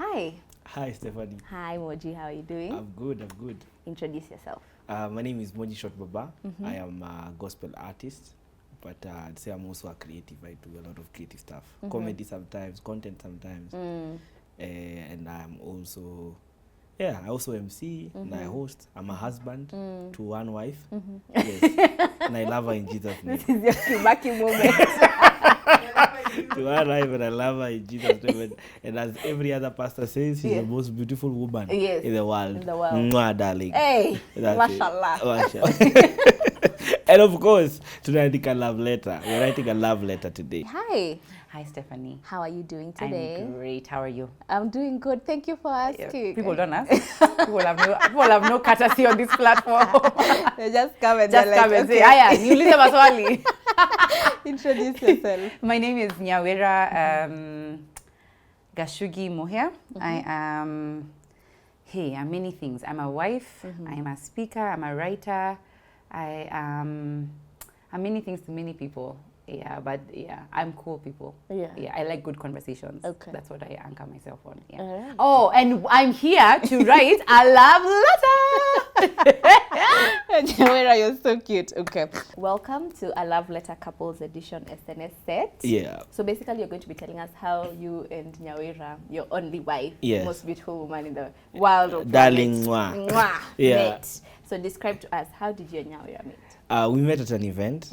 Hi. Hi, Stephanie. Hi, Moji. How are you doing? I'm good. Introduce yourself. My name is Moji Shortbaba. I am a gospel artist, but I'd say I'm also a creative. I do a lot of creative stuff. Comedy sometimes, content sometimes. And I'm also, I also MC and I host. I'm a husband to one wife. Yes. And I love her in Jesus' name. This is your Kibaki moment. To her life, and I love her in Jesus' name. And as every other pastor says, she's the most beautiful woman in the world. Mwah, darling. Hey, mashallah. And of course, tonight a love letter. We're writing a love letter today. Hi. Hi, Stephanie. How are you doing today? I'm great. How are you? I'm doing good. Thank you for asking. People don't ask. People have no courtesy on this platform. They just come and say, "Aya, niulize maswali." Introduce yourself. My name is Nyawira Gachugi Mohia. I'm many things. I'm a wife. I'm a speaker. I'm a writer. I'm many things to many people. Yeah, but I'm cool people. Yeah, I like good conversations. Okay. That's what I anchor myself on. Yeah. Right. Oh, and I'm here to write a love letter. Nyawira, you're so cute. Okay. Welcome to a love letter couples edition SNS set. Yeah. So basically, you're going to be telling us how you and Nyawira, your only wife, most beautiful woman in the world, darling, mwah. Met. So describe to us, how did you and Nyawira meet? We met at an event.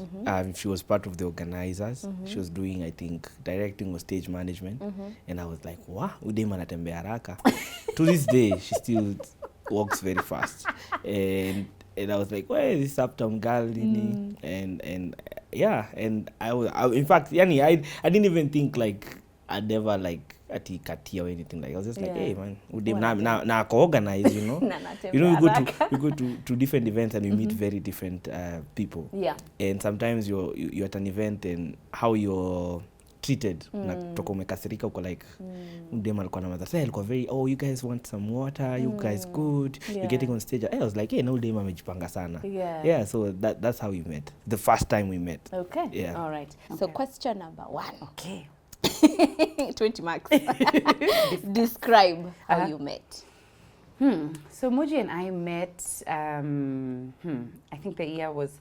She was part of the organizers. She was doing, I think, directing or stage management. And I was like, wow, udema anatembea haraka. To this day, she still walks very fast. And I was like, where is this uptown girl? And I in fact, I didn't even think like I'd never like ati katia or anything like. I was just like, hey man, na co-organize, you know. We go to different events and we meet very different people. Yeah. And sometimes you're at an event and how you're treated, unatoka umekasirika uko like dem alikuwa anamaza say alikuwa very, oh, you guys want some water, you guys good, you're getting on stage. I was like, hey, no, dem amejipanga sana. Yeah, so that's how we met. The first time we met. Okay. Yeah. All right. Okay. So question number 1. Okay. 20 marks. Describe how you met. So Moji and I met, I think the year was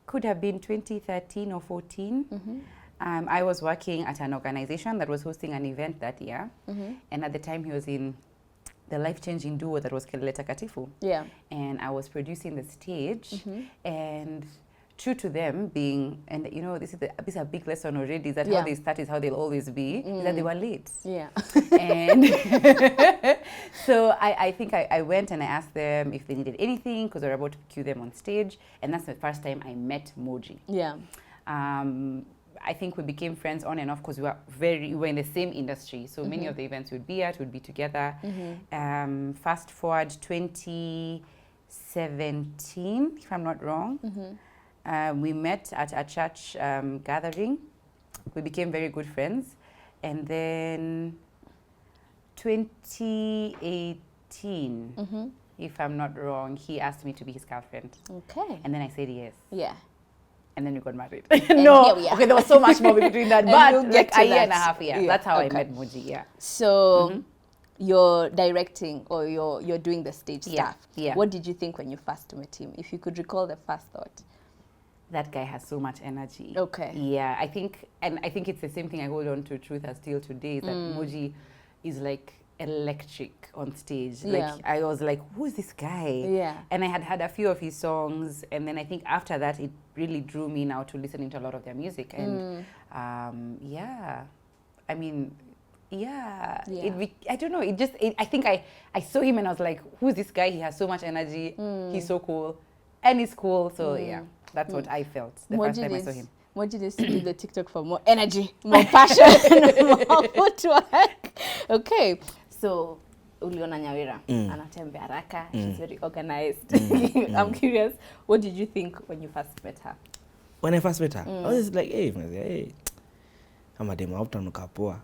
could have been 2013 or 14. I was working at an organization that was hosting an event that year. And at the time he was in the life-changing duo that was Kelele Takatifu. Yeah. And I was producing the stage. And true to them being, and you know, this is a big lesson already, is that how they start is how they'll always be, is that they were late. Yeah. And so I think I went and I asked them if they needed anything, because we were about to cue them on stage. And that's the first time I met Moji. Yeah. I think we became friends on and off because we were in the same industry. So many of the events we'd be at, we'd be together. Fast forward 2017, if I'm not wrong. We met at a church gathering. We became very good friends. And then 2018, if I'm not wrong, he asked me to be his girlfriend. Okay. And then I said yes. Yeah. And then we got married. No, okay, there was so much more between that, but like a year and a half, that's how I met Moji, So you're directing or you're doing the stage stuff. Yeah. What did you think when you first met him? If you could recall the first thought. That guy has so much energy. Okay. Yeah, I think it's the same thing I hold on to truth as still today, is that Moji is like electric on stage. Like I was like, who is this guy? Yeah. And I had a few of his songs, and then I think after that it really drew me now to listening to a lot of their music. And I mean, I don't know. I think I saw him and I was like, who's this guy? He has so much energy. He's so cool, and he's cool. So that's what I felt the first time I saw him. Moji needs to do the TikTok for more energy, more passion, more footwork. Okay, so uliona Nyawira anatembea haraka. She's very organized. I'm curious, what did you think when you first met her? When I first met her, I was like, hey, I'm a demo uptown kapoa.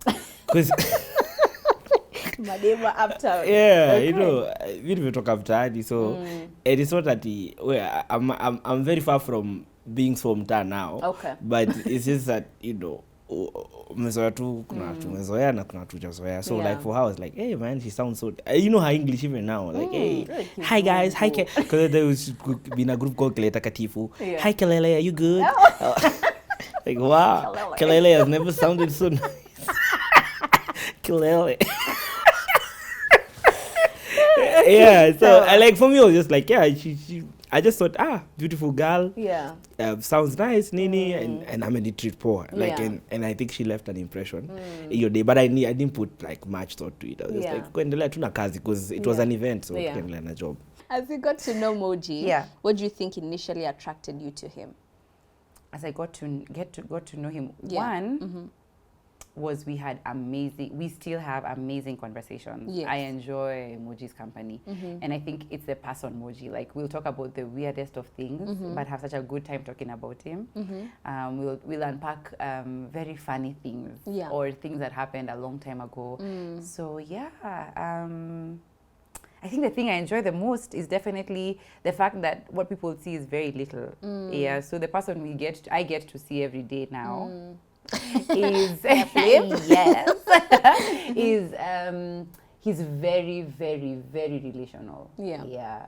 Because Madema uptown. Yeah, okay. You know, we don't talk after so it is not that I'm very far from being from town now. Okay. But it's just that, you know, umezoea tu, kuna watu umezoea na kuna watu hujazoea. So Yeah. like for her I was like, hey man, she sounds so, you know her English even now, like hey, hi guys, hi because there was been a group called Kelele Takatifu. Yeah. Hi Kelele, are you good? Like wow, Kelele has never sounded so nice. Kelele. Yeah, so like for me I was just like, yeah, she I just thought, beautiful girl. Yeah. Sounds nice, Nini, and I'm a literate poor. Like, Yeah. and I think she left an impression in your day. But I didn't put like much thought to it. I was just like, kuendelea tu na kazi, because it was an event, so kuendelea na job. As you got to know Moji, Yeah. what do you think initially attracted you to him? As I got to know him, Yeah. one was we still have amazing conversations. Yes. I enjoy Moji's company. And I think it's the person Moji. Like, we'll talk about the weirdest of things, but have such a good time talking about him. We'll unpack very funny things or things that happened a long time ago. So yeah, I think the thing I enjoy the most is definitely the fact that what people see is very little. Yeah, so the person I get to see every day now is yes, is he's very, very, very relational. Yeah.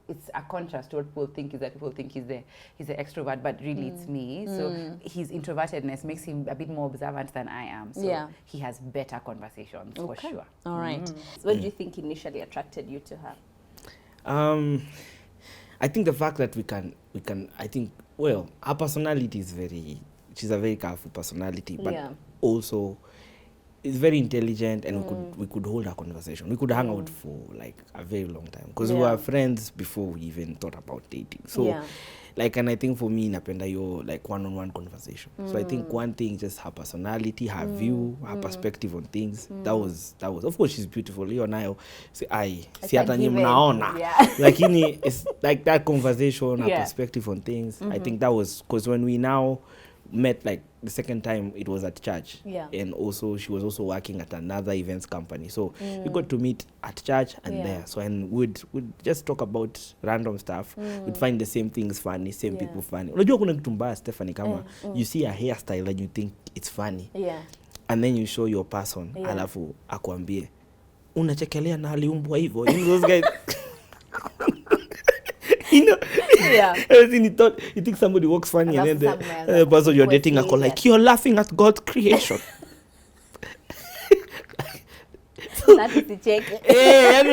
It's a contrast to what people think is that people think he's the extrovert, but really it's me. So his introvertedness makes him a bit more observant than I am. So he has better conversations for sure. All right. So what do you think initially attracted you to her? I think the fact that we can I think, well, her personality is she's a very powerful personality, but also is very intelligent, and we could hold a conversation. We could hang out for like a very long time, because we were friends before we even thought about dating. So like, and I think for me, napenda your like one-on-one conversation. So I think one thing, just her personality, her view, her perspective on things. That was of course she's beautiful. You and I say si hata nyi mnaona. Like it's like that conversation, her perspective on things. I think that was, because when we now met, like the second time, it was at church, and also she was also working at another events company, so we got to meet at church and there. So, and we'd just talk about random stuff. We'd find the same things funny, same people funny. Unajua kuna kitu mbaya, Stephanie, kama you see a hairstyle and you think it's funny, and then you show your person, alafu akwambie unachekelea na aliumbwa hivyo. You know those guys. You know, you think somebody walks funny, and then the person you're dating are like, you're laughing at God's creation. Every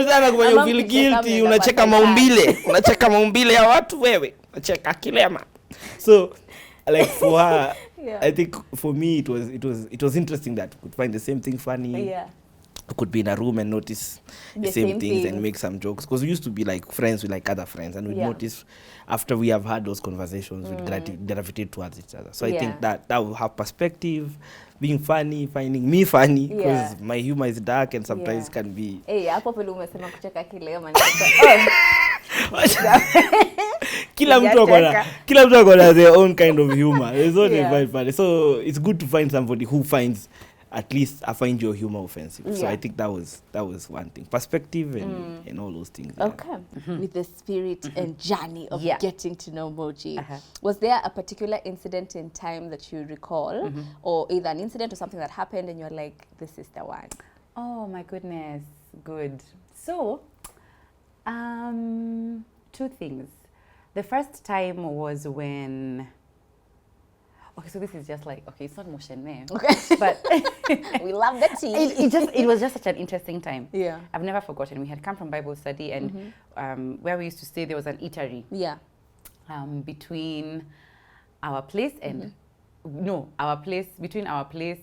time you feel guilty, unacheka maumbile ya watu wewe, unacheka kilema. So like for her, I think for me it was interesting that we could find the same thing funny. We could be in a room and notice the same things and make some jokes, because we used to be like friends with like other friends, and we'd notice after we have had those conversations, we'd gravitate towards each other. So I think that will have perspective, being funny, finding me funny, because my humor is dark and sometimes can be. Hapo vile umesema kucheka kilema. Kila mtu akona their own kind of humor. It's only quite funny. So it's good to find somebody who finds, at least I find your humor offensive. So I think that was one thing. Perspective and all those things. Okay. With the spirit and journey of getting to know Moji, was there a particular incident in time that you recall, or either an incident or something that happened and you're like, this is the one? Oh my goodness. Good. So, two things. The first time was when... Okay, so this is just like, okay, it's not motion man. Okay. But we love the tea. It was just such an interesting time. Yeah. I've never forgotten. We had come from Bible study, and where we used to stay, there was an eatery. Yeah. Between our place and between our place,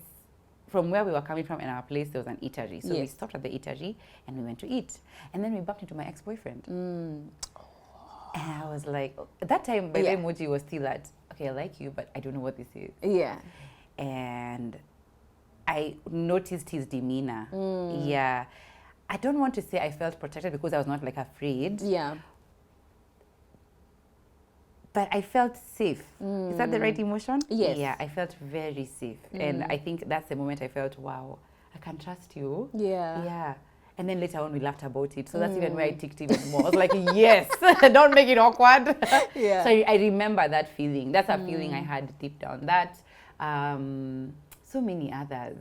from where we were coming from and our place, there was an eatery. So we stopped at the eatery and we went to eat. And then we bumped into my ex-boyfriend. And I was like, at that time, by the way, Moji was still at, okay, I like you, but I don't know what this is. Yeah. And I noticed his demeanor. Yeah. I don't want to say I felt protected, because I was not like afraid. Yeah. But I felt safe. Is that the right emotion? Yes. Yeah, I felt very safe. And I think that's the moment I felt, wow, I can trust you. Yeah. Yeah. And then later on, we laughed about it. So that's even where I ticked even more. I was like, yes, don't make it awkward. Yeah. So I remember that feeling. That's a feeling I had deep down. That, So many others.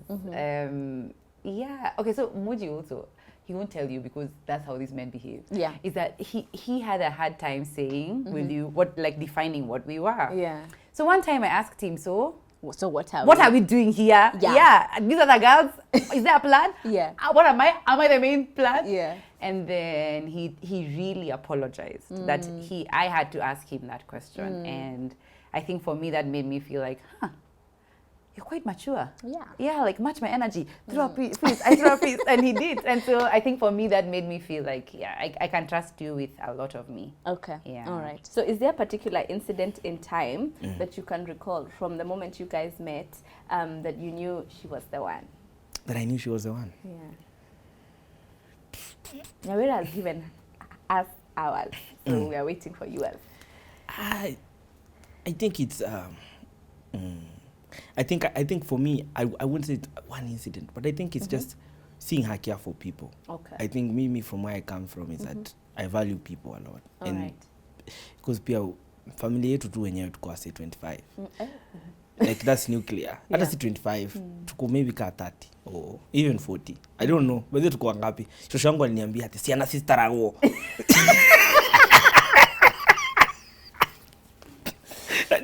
Yeah. Okay, so Moji also, he won't tell you because that's how these men behave. Yeah. Is that he had a hard time saying, defining what we were. Yeah. So one time I asked him, so what are we doing here? Yeah. These are the girls. Is there a plan? Yeah. What am I? Am I the main plan? Yeah. And then he really apologized that I had to ask him that question. And I think for me that made me feel like, you're quite mature. Yeah, like match my energy. Throw a piece, please. I throw a piece, and he did. And so I think for me that made me feel like, I can trust you with a lot of me. Okay. Yeah. All right. So is there a particular incident in time that you can recall from the moment you guys met that you knew she was the one? That I knew she was the one. Yeah. Nyawira has given us ours, so we are waiting for yours. I think it's I think for me, I wouldn't say it's one incident, but I think it's just seeing her care for people. Okay. I think me from where I come from is that I value people a lot. All right. Because pia family yetu tu wenyewe tuko say 25. Like that's nuclear. Hata si 25, tuko maybe ka 30 or even 40. I don't know. But tuko ngapi? Shosho yangu aliniambia ati si ana sister ago.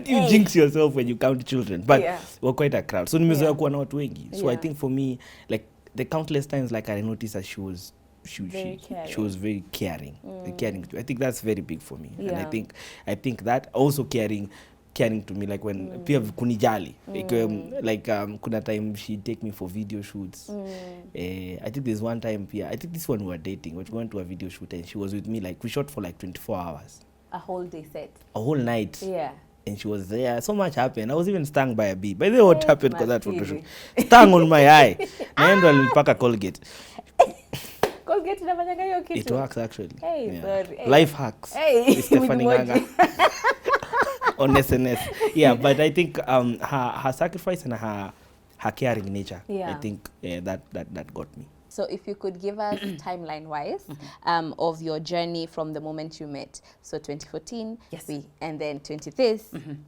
You jinx yourself when you count children, but we're quite a crowd. So nimezoea kuwa na watu wengi. So I think for me, like the countless times like I noticed that she was very caring. Caring. I think that's very big for me. And I think that also caring to me, like when pia kunijali, like kuna time she take me for video shoots. I think there's one time pia, I think this one we were dating, we went to a video shoot and she was with me, like we shot for like 24 hours. A whole day set. A whole night. Yeah. And she was there. So much happened. I was even stung by a bee. By the way, what happened because that photo shoot? Stung on my eye. And I'll pack a Colgate. Colgate inafanyanga hiyo kitu. It works actually. Hey, sorry. Hey. Life hacks. Hey. Stephanienganga. On SNS. Yeah, but I think her sacrifice and her caring nature, I think that got me. So if you could give us timeline-wise of your journey from the moment you met. So 2014, and then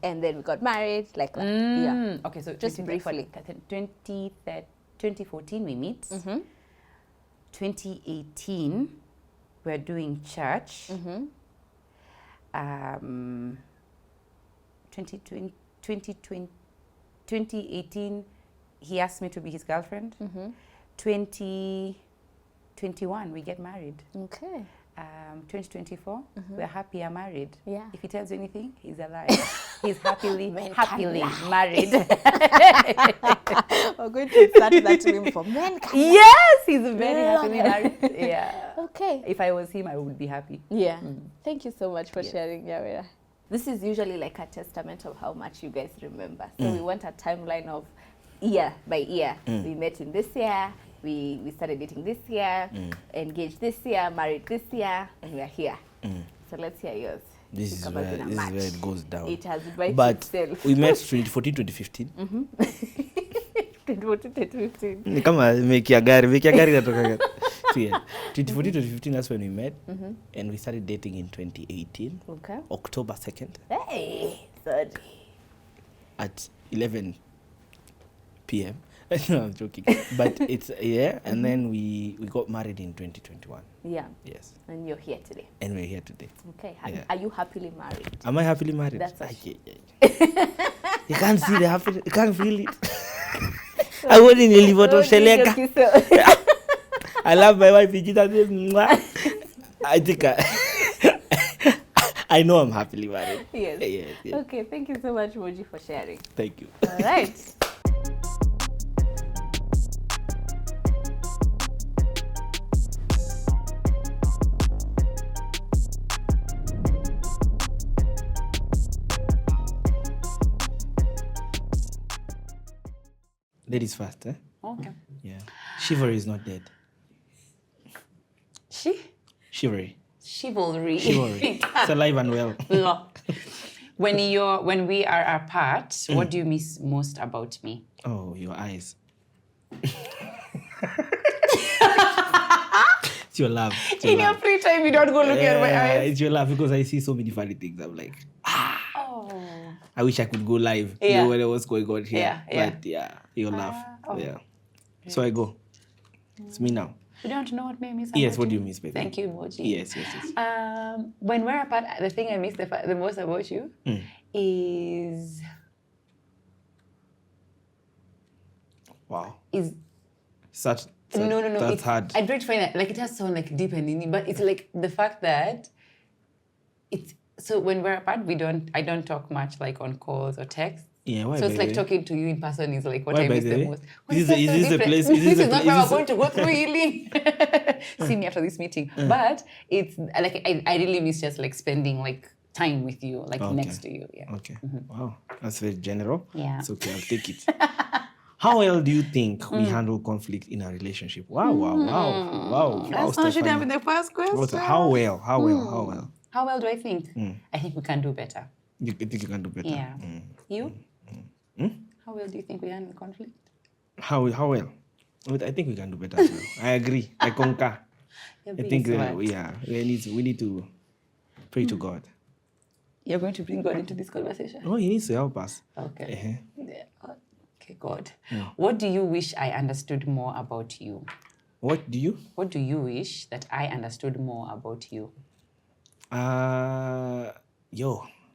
and then we got married, like that. Yeah. Okay, so just briefly. 2014 we meet. 2018 we're doing church. 2018 he asked me to be his girlfriend. 2021 we get married. Okay. 2024 we're happy are married. Yeah. If he tells you anything, he's a liar. He's happily married. We're going to start that dream for men. Yes, he's very happily married. Yeah. Okay. If I was him, I would be happy. Yeah. Thank you so much for sharing, Nyawira. This is usually like a testament of how much you guys remember. So we want a timeline of year by year. We met in this year. We started dating this year, engaged this year, married this year, and we are here. So let's hear yours. This is where it goes down. It has invited but itself. We met 2014, 2015. 2014, 2015. Ni kama mekia gari natoka. So yeah, 2014, 2015, that's when we met. And we started dating in 2018. Okay. October 2nd. Hey, sorry. At 11 p.m. No, I'm joking. But it's, and then we got married in 2021. Yeah. Yes. And you're here today. And we're here today. Okay. Are you happily married? Am I happily married? That's okay. You can't see the happiness. You can't feel it. I wouldn't leave out of Sheleka. I love my wife. I think I know I'm happily married. Yes. Yes. Okay. Thank you so much, Moji, for sharing. Thank you. All right. Ladies first, eh? Okay. Yeah. Chivalry is not dead. Chivalry. Chivalry. It's alive and well. No. When we are apart, what do you miss most about me? Oh, your eyes. It's your love. In your free time, you don't go looking at my eyes. It's your love because I see so many funny things. I'm like, I wish I could go live. Yeah. You know what's going on here. Yeah. But yeah, you'll laugh. Oh. Yeah. So I go. It's me now. You don't know what may miss. Yes, what do you miss, baby? Thank you, Moji. Yes. When we're apart, the thing I miss the most about you is Wow. is Such no. That's It's hard. I don't find that like it has to sound like deep and in, but it's like the fact that it's so when we're apart, I don't talk much like on calls or texts. Yeah, why? So it's like baby? talking to you in person is like what Why, I by miss the the way? most. Is this the place? This is not where is we're going to go through healing. See me after this meeting. But it's like I really miss just like spending like time with you, like next to you. Yeah. Okay. Wow. That's very general. Yeah. It's okay. I'll take it. How well do you think we handle conflict in a relationship? Wow. That's not should have been Stephanie. the first question. How well? How well do I think? I think we can do better. you think you can do better? Yeah. You? How well do you think we handle conflict? How well? I think we can do better as well. I agree. I concur. You're I being think smart. we need to pray to God. You're going to bring God into this conversation? Oh, He needs to help us. Okay. Yeah. Okay, God. What do you wish I understood more about you? What do you? What do you wish that I understood more about you?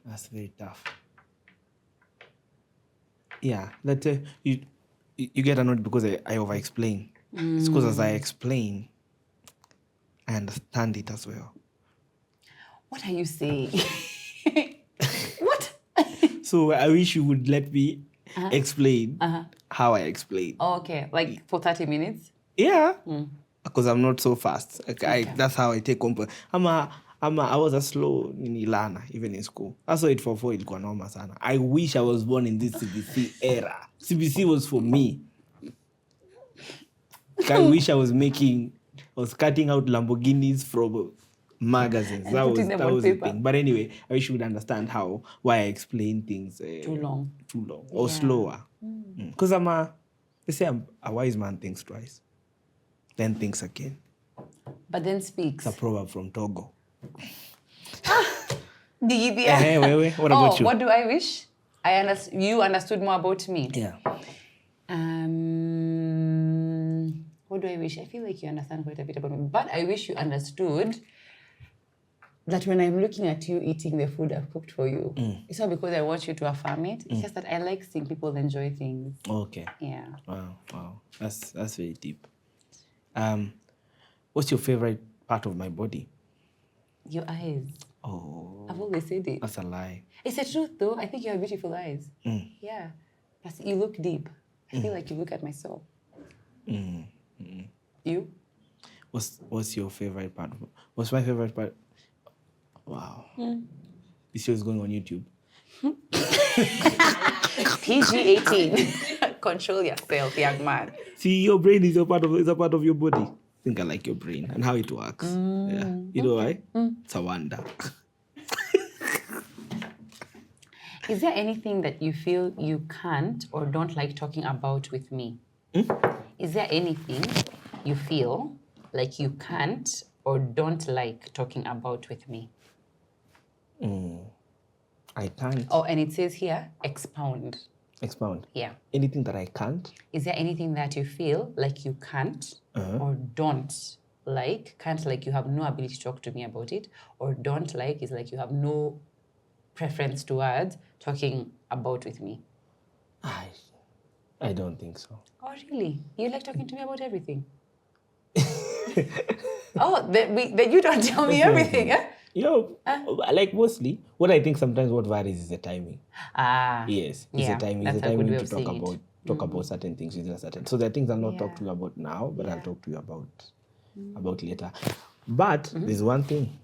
That's very tough. Yeah, that you get annoyed because I over-explain. It's because as I explain, I understand it as well. What are you saying? What? So I wish you would let me explain how I explain. Oh, okay, like for 30 minutes? Yeah, because I'm not so fast. That's how I take comfort. I was a slow nilana even in school. I saw it for 4 ilikuwa noma sana. I wish I was born in this CBC era. CBC was for me. I wish I was cutting out Lamborghinis from magazines. And That putting was them on the paper. thing. But anyway, I wish you would understand why I explain things Too long. or slower. Because they say a wise man thinks twice, then thinks again. But then speaks. It's a proverb from Togo. Wait. What about you? What do I wish? You understood more about me. Yeah. What do I wish? I feel like you understand quite a bit about me. But I wish you understood that when I'm looking at you eating the food I've cooked for you, it's not because I want you to affirm it. It's just that I like seeing people enjoy things. Okay. Yeah. Wow. That's very deep. What's your favorite part of my body? Your eyes. Oh. I've always said it. That's a lie. It's the truth, though. I think you have beautiful eyes. Yeah. You look deep. I feel like you look at my soul. You? What's your favorite part? What's my favorite part? Wow. This show is going on YouTube. PG-18. Control yourself, young man. See, your brain is a part of your body. I think I like your brain and how it works. Yeah. You know why? It's a wonder. Is there anything that you feel you can't or don't like talking about with me? Is there anything you feel like you can't or don't like talking about with me? I can't. Oh, and it says here, expound. Expound. Yeah. Anything that I can't? Is there anything that you feel like you can't or don't like? Can't like you have no ability to talk to me about it, or don't like is like you have no preference towards talking about with me? I don't think so. Oh, really? You like talking to me about everything? Oh, then you don't tell me everything, eh? Like mostly, what I think sometimes what varies is the timing. Yes, it's the timing. It's the time we need to talk about certain things within a certain. So there are things I'll not talk to you about now, but I'll talk to you about later. But there's one thing.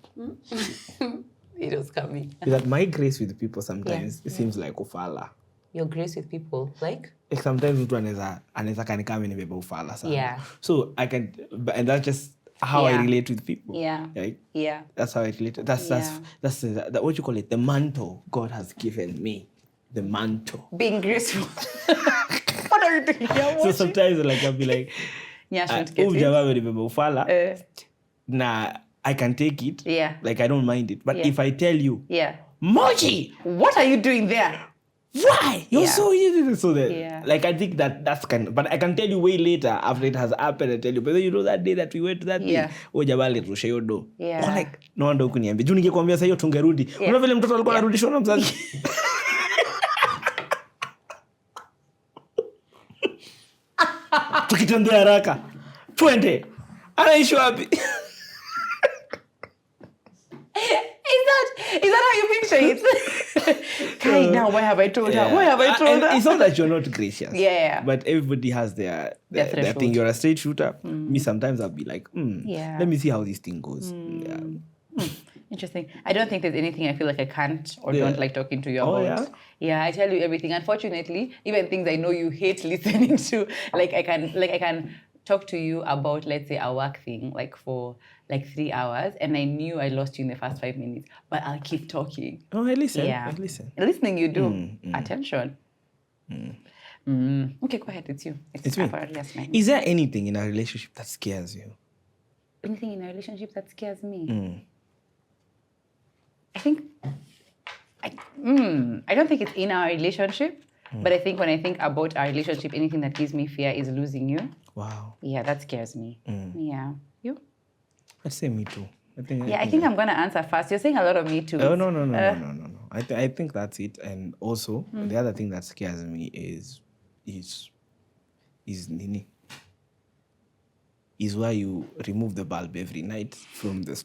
It was coming. Is that my grace with people sometimes it seems like ufala. Your grace with people, like sometimes mtu anaweza kanikama nimebeba ufala sana. Yeah. So I can, and that's just how I relate with people. Yeah. Right? Yeah. That's how I relate. That's what you call it, the mantle God has given me. The mantle. Being graceful. What are you doing here? So sometimes like I'll be like, nah, I can take it. Yeah. Like I don't mind it. But if I tell you, Yeah. Moji, What are you doing there? Why? You're Yeah. so easy. So that, Yeah. like, I think that's kind of, but I can tell you way later after it has happened. I tell you, but then you know that day that we went to that Yeah. thing, jabali rusha hiyo do. Yeah. Or like, no wonder ukuniambia. Juu ningekwambia sasa hiyo tungerudi. Yeah. Unaona vile mtoto alikuwa Yeah. anarudishwa na mzazi. Tukitembea haraka. Twende. Anaishi wapi? Is that how you picture it? Kai, now why have I told her? Why have I told her? It's not that you're not gracious. Yeah. But everybody has their threshold. thing. You're a straight shooter. Me, sometimes I'll be like, Yeah. let me see how this thing goes. Yeah. Interesting. I don't think there's anything I feel like I can't or Yeah. don't like talking to you Oh, about. Yeah, I tell you everything. Unfortunately, even things I know you hate listening to, like I can talk to you about, let's say, a work thing, like for like 3 hours, and I knew I lost you in the first 5 minutes, but I'll keep talking. Oh, I listen. Yeah. I listen. Listening, you do. Attention. Okay, go ahead. It's you. It's me. Yes, ma'am. Is there anything in a relationship that scares you? Anything in a relationship that scares me? I think I don't think it's in our relationship, but I think when I think about our relationship, anything that gives me fear is losing you. Wow. Yeah, that scares me. Yeah. You? I'd say me too. I think I'm going to answer first. You're saying a lot of me too. Oh, no. I think that's it. And also, the other thing that scares me is Nini. Is why you remove the bulb every night from the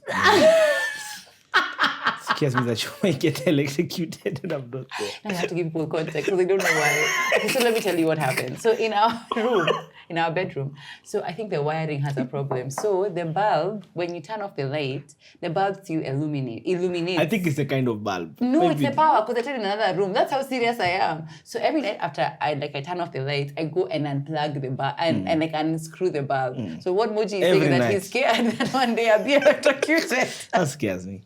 scares me that you might get electrocuted and I'm not there. I have to give people context because they don't know why. Okay, so let me tell you what happened. So in our room, in our bedroom, so I think the wiring has a problem. So the bulb, when you turn off the light, the bulb still illuminates. I think it's a kind of bulb. No, Maybe. it's the power because I turn in another room. That's how serious I am. So every night after I turn off the light, I go and unplug the bulb and like unscrew the bulb. So what Moji is saying Every is that night. he's scared that one day I'll be electrocuted. That scares me.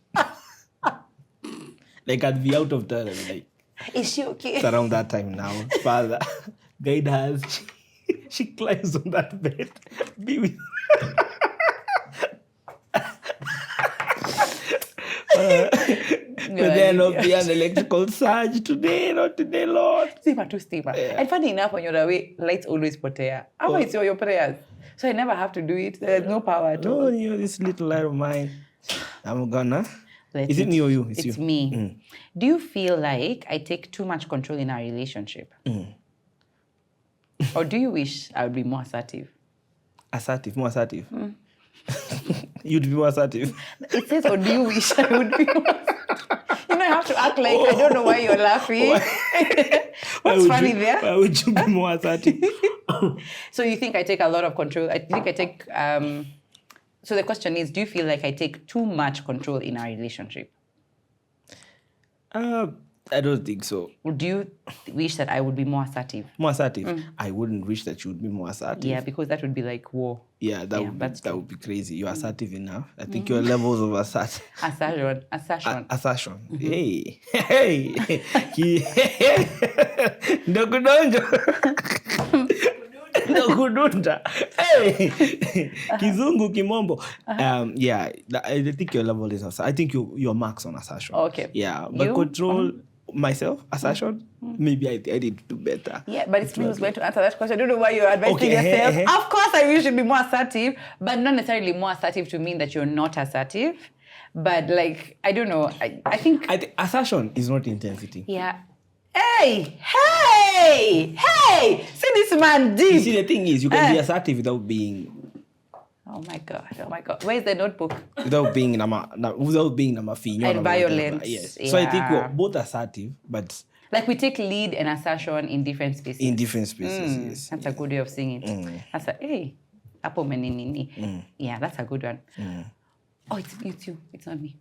Like I'd be out of town and like, Is she okay? it's around that time now. Father, guide us. She climbs on that bed. Be with But there not be an electrical surge today, not today, Lord. Steamer. And funny enough, when you're away, lights always potea. How it's your prayers? So I never have to do it. There's no power at all. Oh, this little light of mine. I'm gonna. Is it me or you? It's you. me. Do you feel like I take too much control in our relationship? Or do you wish I would be more assertive? More assertive. You'd be more assertive. It says, or do you wish I would be more assertive? You know, I have to act like I don't know why you're laughing. What's funny there? Why would you be more assertive? So you think I take a lot of control? I think I take... So the question is, do you feel like I take too much control in our relationship? I don't think so. Or do you wish that I would be more assertive? More assertive? I wouldn't wish that you would be more assertive. Yeah, because that would be like war. Yeah, that would be crazy. You're assertive enough. I think your levels of assertion. Assertion. Hey. Ndokudonjo. Ndokudunda. Hey. Kizungu kimombo. Yeah, I think your level is assertion. I think your marks on assertion. Okay. Yeah, but control myself, assertion, maybe I need to do better. Yeah, but it's me who's going to answer that question. I don't know why you're advising yourself. Of course, I wish you'd be more assertive, but not necessarily more assertive to mean that you're not assertive. But like, I don't know. I think assertion is not intensity. Yeah. Hey! See this man deep. You see, the thing is, you can be assertive without being... Oh my God. Where's the notebook? Without being namafinyo. And violent. Yes. Yeah. So I think we're both assertive, but... Like we take lead and assertion in different spaces. Yes. That's a good way of saying it. That's apo menini. Yeah, that's a good one. Oh, it's you. It's not me.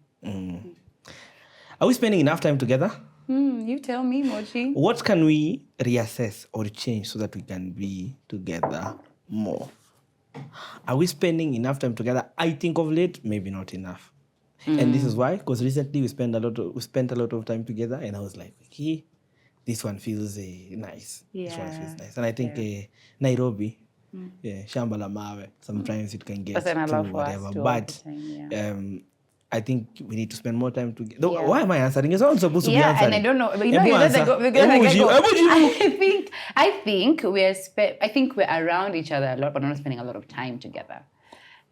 Are we spending enough time together? You tell me, Moji. What can we reassess or change so that we can be together more? Are we spending enough time together? I think of late, maybe not enough. And this is why, because recently we spent a lot of time together, and I was like, okay, this one feels nice. Yeah. This one feels nice. And I think Nairobi, shamba la mawe, sometimes it can get That's an to allow for us whatever. to all But the time, I think we need to spend more time together. Yeah. Why am I answering? You're not supposed to be answering. And I don't know. But you Ebu know, answer. Emoji. I think we're around each other a lot, but not spending a lot of time together.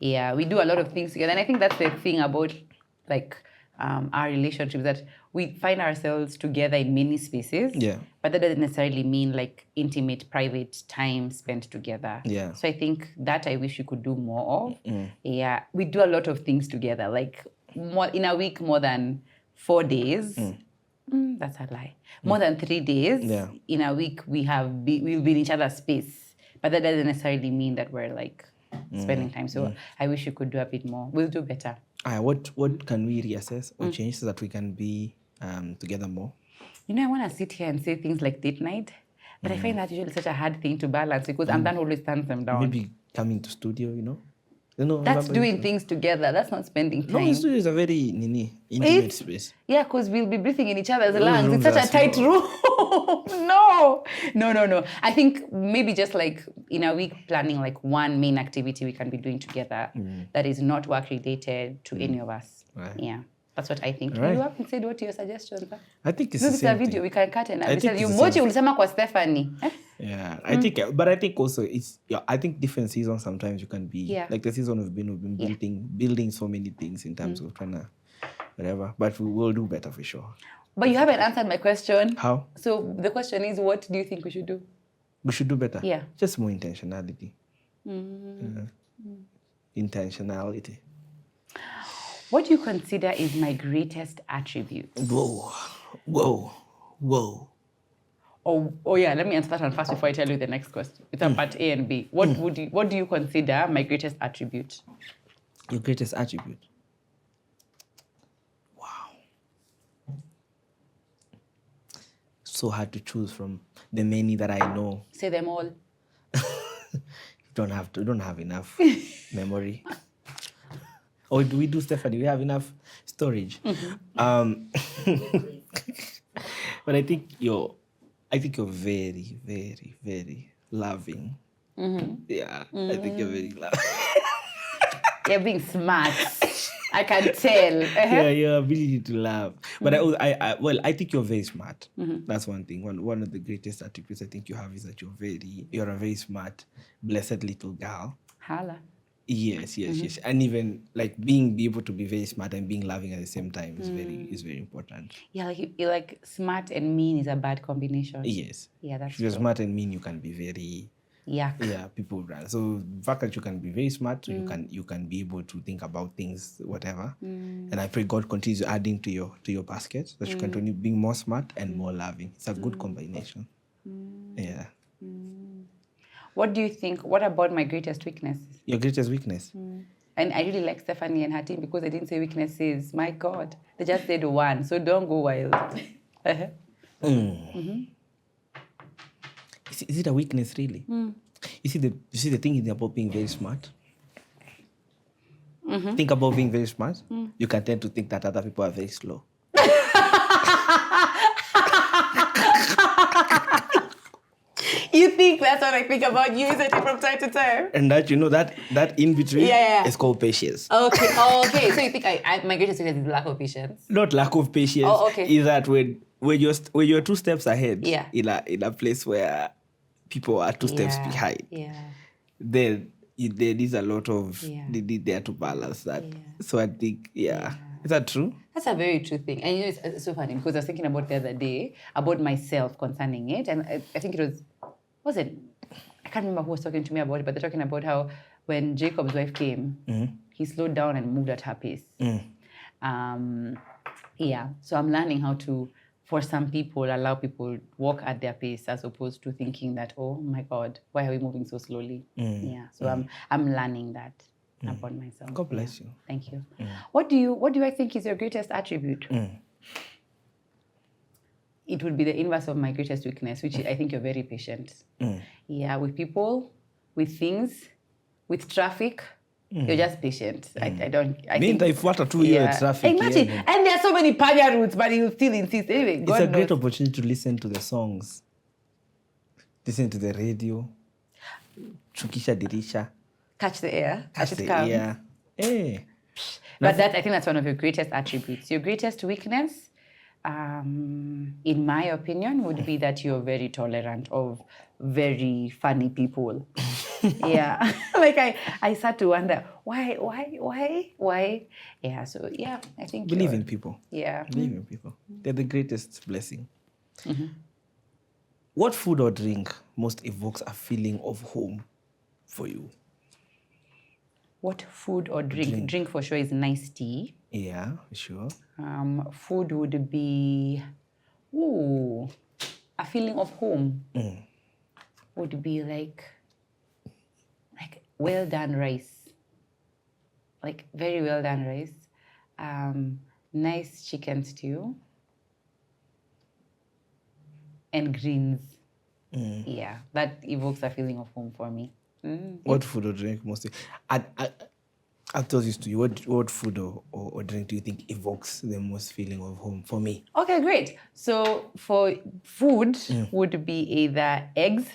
Yeah, we do a lot of things together, and I think that's the thing about like our relationship, that we find ourselves together in many spaces. Yeah. But that doesn't necessarily mean like intimate, private time spent together. Yeah. So I think that I wish we could do more of. Yeah, we do a lot of things together, like more in a week, more than 4 days. That's a lie. More than 3 days in a week, we'll be in each other's space. But that doesn't necessarily mean that we're like spending time. So I wish we could do a bit more. We'll do better. What can we reassess or change so that we can be together more? You know, I want to sit here and say things like date night, but I find that usually such a hard thing to balance because I'm done always turns them down. Maybe coming to studio, you know? That's doing things together. That's not spending time. No, the studio is a very intimate space. Yeah, because we'll be breathing in each other's lungs. It's such a tight room. No. I think maybe just like in a week planning like one main activity we can be doing together that is not work related to any of us. Right. Yeah. That's what I think. Right. You haven't said what your suggestions are. I think it's Do the this same video, thing. we can cut and I think it's the Moji same. ulisema kwa Stephanie. Yeah, I think, but I think also I think different seasons sometimes you can be like the season we've been building so many things in terms of trying to whatever, but we will do better for sure. But you haven't answered my question. How? So the question is, what do you think we should do? We should do better. Yeah. Just more intentionality. Intentionality. What do you consider is my greatest attribute? Whoa. Oh yeah, let me answer that one first before I tell you the next question. It's a part A and B. What do you consider my greatest attribute? Your greatest attribute? Wow. So hard to choose from the many that I know. Say them all. You don't have enough memory. Or do we do, Stephanie? We have enough storage. But I think you're very, very, very loving. Yeah, I think you're very loving. You're being smart. I can tell. Yeah, your ability to laugh. But I think you're very smart. That's one thing. One of the greatest attributes I think you have is that you're a very smart, blessed little girl. Hala. Yes. And even like being able to be very smart and being loving at the same time is very important. Yeah, like smart and mean is a bad combination. Yes. Yeah, that's if you're true. smart and mean, you can be very people run. So the fact that you can be very smart, so you can be able to think about things, whatever. And I pray God continues adding to your basket, that you continue being more smart and more loving. It's a good combination. Yeah. What do you think? What about my greatest weakness? Your greatest weakness? And I really like Stephanie and her team because they didn't say weaknesses. My God. They just said one. So don't go wild. Is it a weakness, really? You see the thing about being very smart? Think about being very smart. You can tend to think that other people are very slow. You think that's what I think about you, isn't it, from time to time? And that, that in between is called patience. Okay. So you think my greatest weakness is lack of patience? Not lack of patience. Oh, okay. Is that when you're 2 steps ahead in a place where people are 2 steps behind. Yeah. Then there is a lot of they need there to balance that. So I think, is that true? That's a very true thing. And it's so funny because I was thinking about the other day about myself concerning it. And I think I can't remember who was talking to me about it, but they're talking about how when Jacob's wife came, he slowed down and moved at her pace. So I'm learning how to, for some people, allow people walk at their pace as opposed to thinking that, oh my God, why are we moving so slowly? So I'm learning that about myself. God bless you. Thank you. What do I think is your greatest attribute? It would be the inverse of my greatest weakness, which I think you're very patient. Yeah, with people, with things, with traffic. You're just patient. I think if 2 years traffic. Imagine, and there are so many panya routes, but you still insist. Anyway, it's a great opportunity to listen to the songs, listen to the radio, chukisha dirisha, catch the air, catch the air. Hey. But I think that's one of your greatest attributes. Your greatest weakness, in my opinion, would be that you're very tolerant of very funny people. Yeah. Like I start to wonder, why? Yeah, so yeah, I think Believe in people. Yeah. Believe in people. They're the greatest blessing. What food or drink most evokes a feeling of home for you? What food or drink? Drink for sure is nice tea. Yeah, sure. Food would be, a feeling of home. Would be like well done rice. Like very well done rice. Nice chicken stew. And greens. Yeah, that evokes a feeling of home for me. What food or drink mostly? I'll tell this to you. What food or drink do you think evokes the most feeling of home for me? Okay, great. So for food would be either eggs.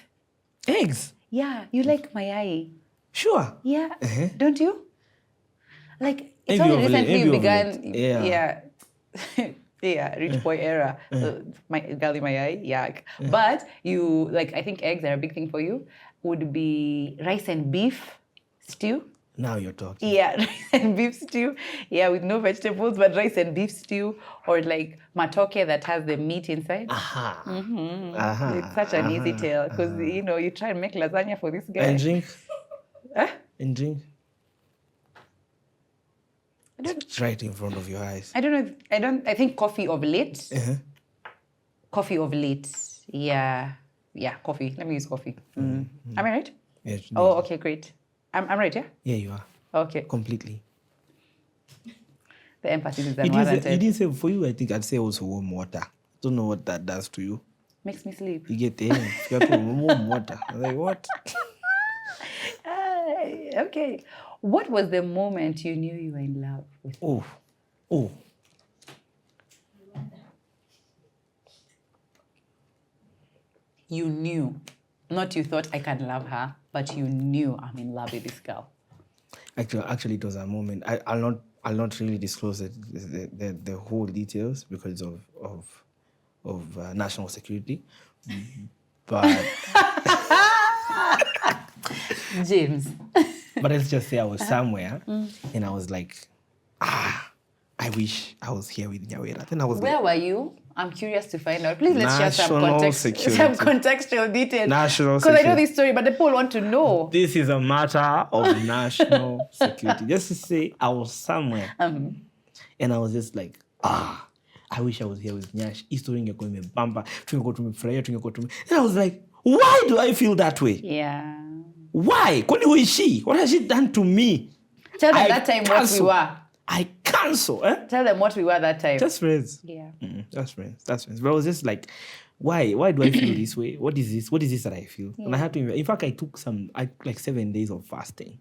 Eggs? Yeah, you like mayai. Sure. Yeah, don't you? Like, it's Maybe only recently you began. Yeah. Yeah, rich boy era. My gali mayai, yeah. But you, like, I think eggs are a big thing for you. Would be rice and beef stew. Now you're talking. Yeah, rice and beef stew. Yeah, with no vegetables, but rice and beef stew. Or like matoke that has the meat inside. It's such an easy tale because, you try and make lasagna for this guy. And drink? And drink? It's right in front of your eyes. I don't know. I think coffee of late. Coffee of late. Yeah, coffee. Let me use coffee. Am I right? Yes. Oh, okay, great. I'm right, yeah? Yeah, you are. Okay. Completely. The emphasis is You unwarranted. didn't say for you, I think I'd say also warm water. Don't know what that does to you. Makes me sleep. You get there, you got warm water. I'm like, what? Okay. What was the moment you knew you were in love with? Oh. You knew. Not you thought I can love her, but you knew I'm in love with this girl. Actually, it was a moment. I'll not really disclose the whole details because of national security, but James. but let's just say I was somewhere and I was like, I wish I was here with Nyawira. Then I was Where were you? I'm curious to find out. Please let's share some contextual details. National Because I know security. this story, but the people want to know. This is a matter of national security. Just to say, I was somewhere and I was just like, I wish I was here with Nyash. History ingekuwa imebamba, tungekuwa tumefurahia, tungekuwa tume. And I was like, why do I feel that way? Yeah. Why? Kwani who is she? What has she done to me? Tell them that time what we were. I cancel. Tell them what we were that time. Just friends. Yeah. That's friends. But I was just like, why? Why do I feel this way? What is this? What is this that I feel? And I had to. In fact, I took like 7 days of fasting,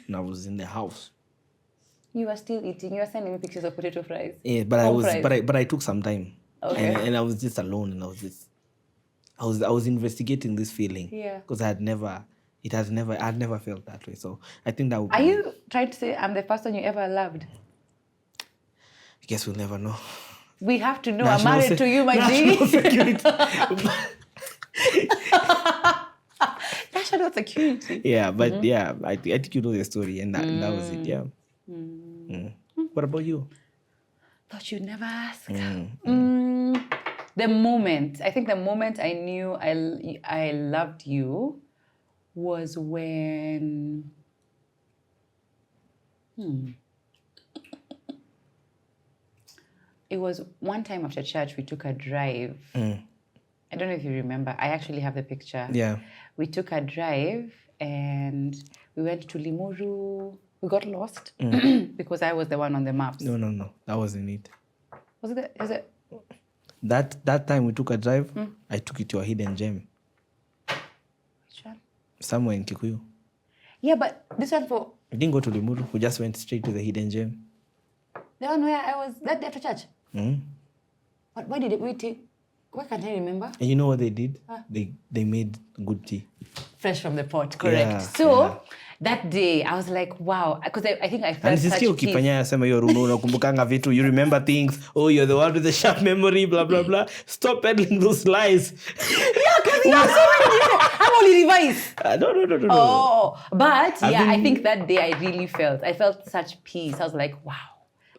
and I was in the house. You were still eating. You were sending me pictures of potato fries. Yeah, but I was. But I took some time. Okay. And I was just alone, and I was investigating this feeling. Yeah. Because I'd never felt that way. So I think that would. Are you trying to say I'm the person you ever loved? I guess we'll never know. We have to know. I'm married to you, my G. National security. Yeah, but yeah, I think you know the story, and that was it. Yeah. What about you? Thought you'd never ask. The moment I knew I loved you was when. It was one time after church, we took a drive. I don't know if you remember. I actually have the picture. Yeah. We took a drive and we went to Limuru. We got lost because I was the one on the maps. No. That wasn't it. Was it? Is it? That time we took a drive, I took it to a hidden gem. Which one? Somewhere in Kikuyu. Yeah, but this one for... We didn't go to Limuru. We just went straight to the hidden gem. The one where I was that day after church? But why did we take... Why can't I remember? And you know what they did? They made good tea. Fresh from the pot, correct. Yeah, So, that day I was like, wow, because I think I felt And such sisikia peace. ukifanya sema hiyo runo unakumbukanga vitu, you remember things, oh you're the one with the sharp memory, blah blah blah. Stop peddling those lies. Yeah, because you have so many different. I'm only revise. No. Oh, but I think that day I really felt such peace. I was like, wow,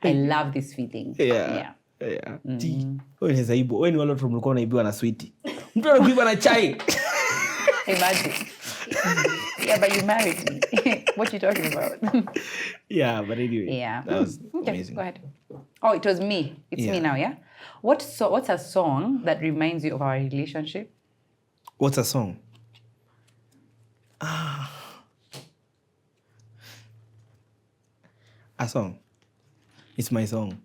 I love this feeling. Yeah. Wewe ni zaibu. Wewe ni wale watu mlikuwa unaibiwa na sweetie. Mtu anakuiba na chai. Imagine. Yeah, but you married me. What you talking about? Yeah, but anyway. Yeah. That was Okay, amazing. go ahead. Oh, it was me. It's me now, yeah? What's a song that reminds you of our relationship? What's a song? A song. It's my song.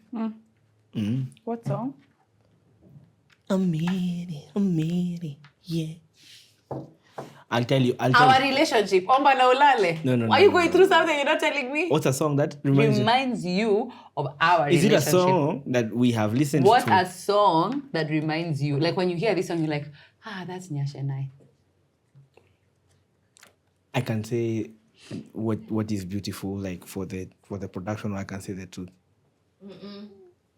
What song? I'm ready, yeah. I'll tell you. Our relationship. Omba na ulale. No. Are you going through something you're not telling me? What's a song that reminds you? You of our Is relationship. it a song that we have listened What to? a song that reminds you. Like when you hear this song, you're like, that's Nyasha and I. I can say what is beautiful, like for the production, I can say the truth.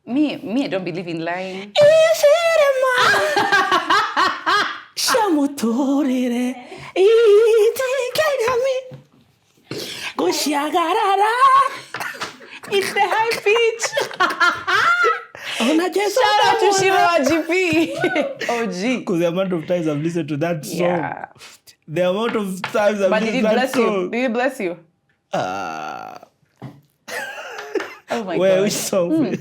Me, I don't believe in lying. It's the high pitch. Shout out to Shiro GP. OG. Because the amount of times I've listened to that song. Yeah. The amount of times I've But did listened it to that bless you? song. Did it bless you? Oh my Where, God. which song?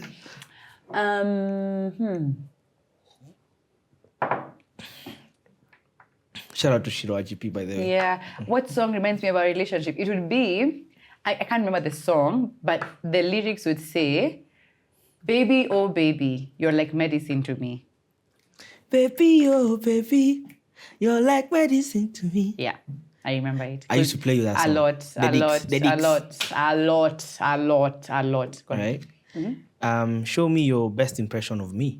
Shout out to Shiro GP, by the way. Yeah. What song reminds me of our relationship? It would be, I can't remember the song, but the lyrics would say, baby, oh baby, you're like medicine to me. Baby, oh baby, you're like medicine to me. Yeah, I remember it. I used to play you that song. A lot. Go ahead. Right? Show me your best impression of me.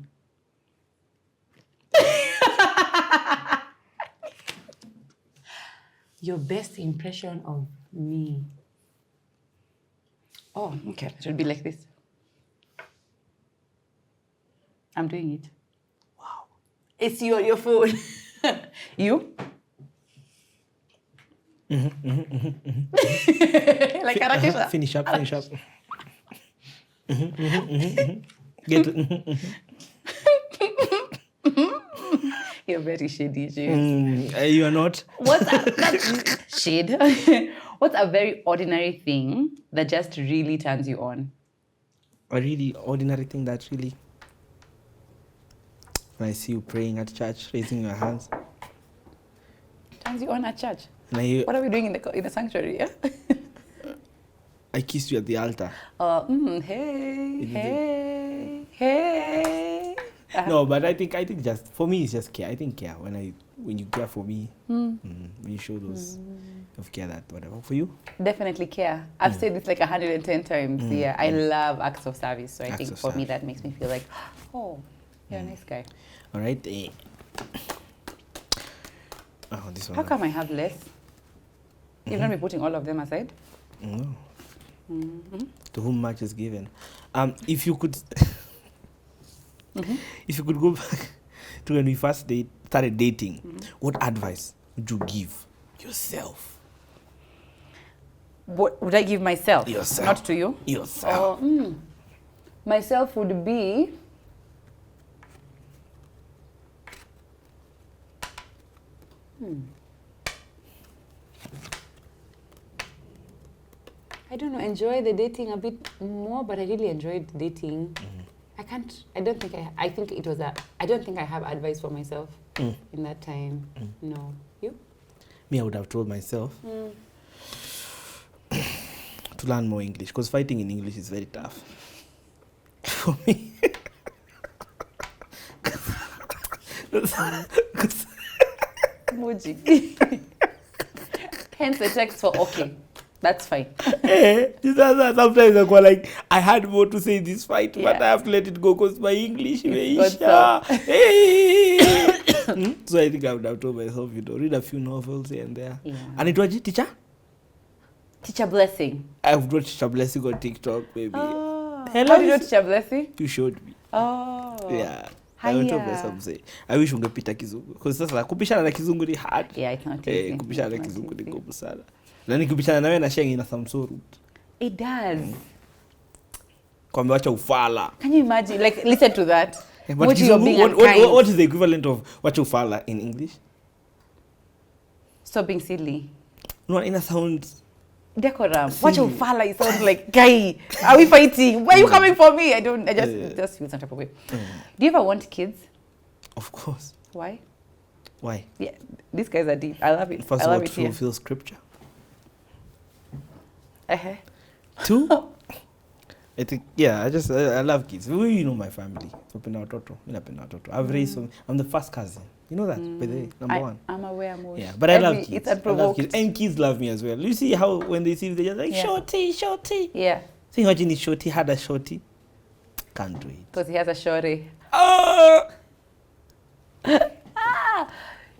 Your best impression of me. Oh, okay. It should be like this. I'm doing it. Wow. It's your phone. You? Like Karakisha. Finish up. Get You're very shady, James. you are not. What's shade? What's a very ordinary thing that just really turns you on? A really ordinary thing that really, when I see you praying at church, raising your hands. Turns you on at church? And What are we doing in the sanctuary? Yeah? I kissed you at the altar. Hey. No, but I think just for me it's just care. I think care when you care for me, when you show those of care, that whatever. For you? Definitely care. I've said this like 110 times. Yeah, I love acts of service. So I think for me that makes me feel like, oh, you're a nice guy. All right. Oh, this one. How come I have less? You've not been putting all of them aside? No. To whom much is given. If you could, if you could go back to when we first started dating, what advice would you give yourself? What would I give myself? Yourself. Not to you? Yourself. Myself would be... I don't know, enjoy the dating a bit more, but I really enjoyed dating. I don't think I have advice for myself in that time. No. You? Me, I would have told myself to learn more English, because fighting in English is very tough. For me. Moji. Hence the text for okay. That's fine. Sometimes I go like, I had more to say in this fight, but I have to let it go because my English is So I think I would have told myself, read a few novels here and there. Yeah. And it was teacher? Teacher Blessing. I've got Teacher Blessing on TikTok, baby. Oh. Hello. How do you know Teacher Blessing? You showed me. Oh. Yeah. I went over some say. I wish ungepita kizungu. Because sasa kupishana na kizungu ni hard. Yeah, it's not easy. Kupishana na kizungu ni ngumu sana. Na nikipishana na wewe na shengi na some sort. It does. Kwamba wacha ufala. Can you imagine? Like, listen to that. But Kizungu, what is the equivalent of wacha ufala in English? Stop being silly. No, in a sound. Decorum. Watch your fella. It sounds like, guy, are we fighting? Where are you coming for me? I just feel some type of way. Do you ever want kids? Of course. Why? Why? Yeah, these guys are deep. I love it. First I love of all, it here. to fulfill scripture. Two, I think, yeah, I love kids. You know my family. I've raised some, I'm the first cousin. You know that, by the way, number one. I'm aware, Moji. Yeah, but I love kids. It's I love unprovoked. kids. And kids love me as well. You see how when they see me, they're just like, shorty, shorty. Yeah. So imagine if shorty had a shorty. Can't do it. Because he has a shorty. Oh!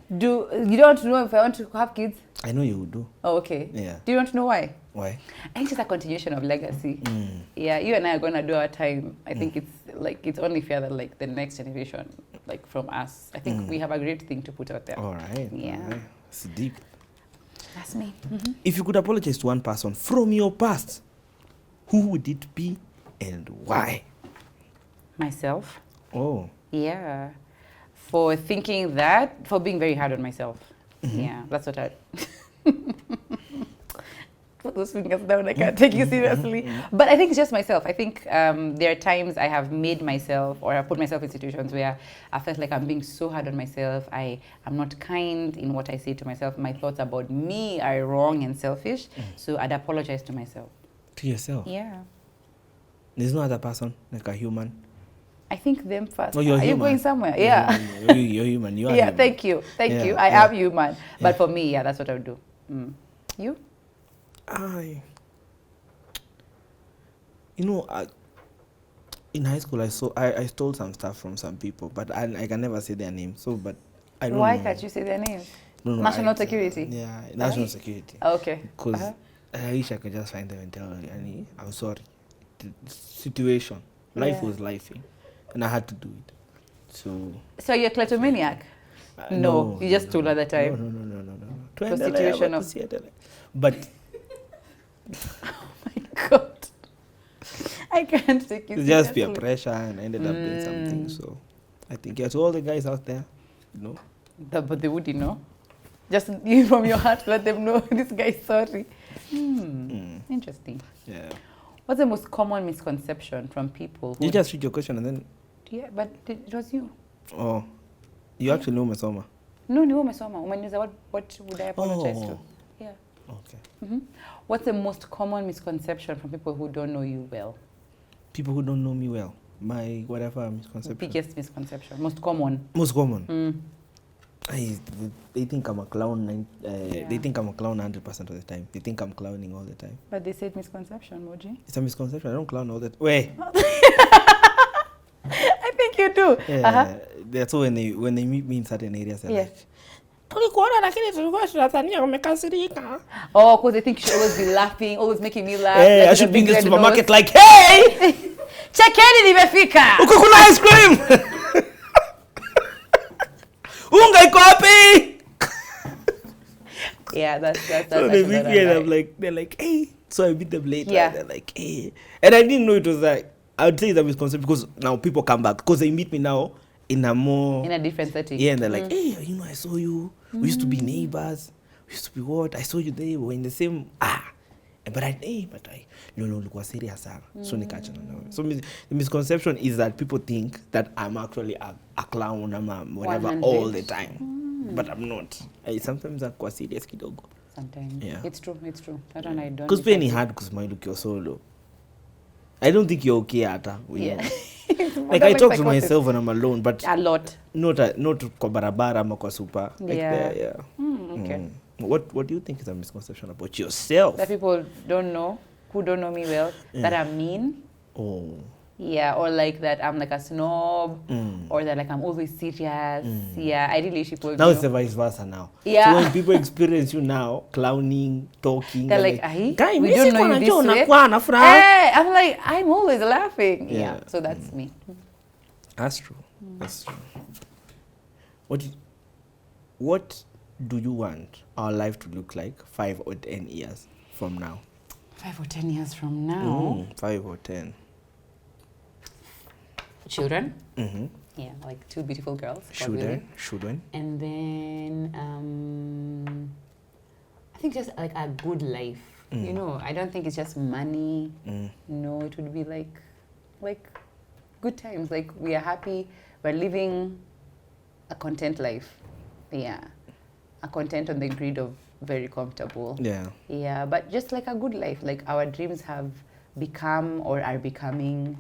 You don't know if I want to have kids? I know you would do. Oh, okay. Yeah. Do you want to know why? Why? I think it's a continuation of legacy. Yeah, you and I are going to do our time. I think it's only fair that like the next generation, like from us, I think we have a great thing to put out there. All right. Yeah. All right. It's deep. That's me. If you could apologize to one person from your past, who would it be and why? Myself. Oh. Yeah. For thinking that, for being very hard on myself. Yeah, that's what I... Put those fingers down, I can't take you seriously. But I think it's just myself. I think there are times I have made myself or I put myself in situations where I felt like I'm being so hard on myself. I'm not kind in what I say to myself. My thoughts about me are wrong and selfish. So I'd apologize to myself. To yourself? Yeah. There's no other person, like a human? I think them first. Oh, you're Are you human. going somewhere? Yeah. You're human. You are Yeah, human. thank you. Thank you. I am human. But for me, yeah, that's what I would do. You? In high school, I stole some stuff from some people, but I can never say their names. So, but I don't know. Why can't you say their names? No, National security? Yeah, national security. Okay. Because I wish I could just find them and tell them, I'm sorry. The situation. Life was lifing. And I had to do it. So you're a kleptomaniac? No, you just stole at the time. No. Prostitution of... But... Oh my God. I can't take you It's just peer pressure and I ended up doing something. So I think, to all the guys out there, But they wouldn't know. Just you from your heart, let them know this guy is sorry. Interesting. Yeah. What's the most common misconception from people who... You just read your question and then... Yeah, but it was you. Oh. You actually know Mesoma? No, ni umesoma. Umeniuliza what would I apologize to? Yeah. Okay. What's the most common misconception from people who don't know you well? People who don't know me well. My whatever misconception. Biggest misconception. Most common. Most common. They think I'm a clown. They think I'm a clown 100% of the time. They think I'm clowning all the time. But they said misconception, Moji. It's a misconception. I don't clown all the time. Wait. I think you do. Yeah. That's why when they meet me in certain areas, they're like, oh, because they think you should always be laughing, always making me laugh. Hey, like I should be in the supermarket like, hey! hey! Chekeni nimefika! Uko kuna ice cream! Unga iko wapi? Yeah, that's So they meet me and they're like, hey. So I meet them later. Yeah. And they're like, hey. And I didn't know it was like, I would say it's a misconception because now people come back. Because they meet me now in a different setting. Yeah, and they're like, hey, I saw you. We used to be neighbors. We used to be what? I saw you there. We were in the same, But I look serious. So nikachana nawe. So the misconception is that people think that I'm actually a clown, whatever, 100. all the time. But I'm not. Sometimes I'm quite serious kidogo. Sometimes. Yeah. It's true. That one I don't. Because pain is hard because my look you're solo. I don't think you're okay at Yeah. Like I talk to myself when I'm alone, but a lot. Not kwa barabara ama kwa super. Like there, Okay. What do you think is a misconception about yourself? That people don't know, who don't know me well, that I'm mean. Oh. Yeah, or like that I'm like a snob, or that like I'm always serious. Yeah, ideally people. Now it's the vice versa now. Yeah. So when people experience you now, clowning, talking, They're like, "Aye, "Guy, we mimi don't siko know you najua this way." unakuwa na furaha." Hey, I'm like, I'm always laughing. Yeah, Yeah. so that's me. That's true. That's true. What do you want our life to look like 5 or 10 years from now? 5 or 10 years from now. 5 or 10. Children. Yeah, like 2 beautiful girls. Children. And then I think just like a good life. You know, I don't think it's just money. No, it would be like good times. Like we are happy. We're living a content life. Yeah, a content on the grid of very comfortable. Yeah. Yeah, but just like a good life. Like our dreams have become or are becoming,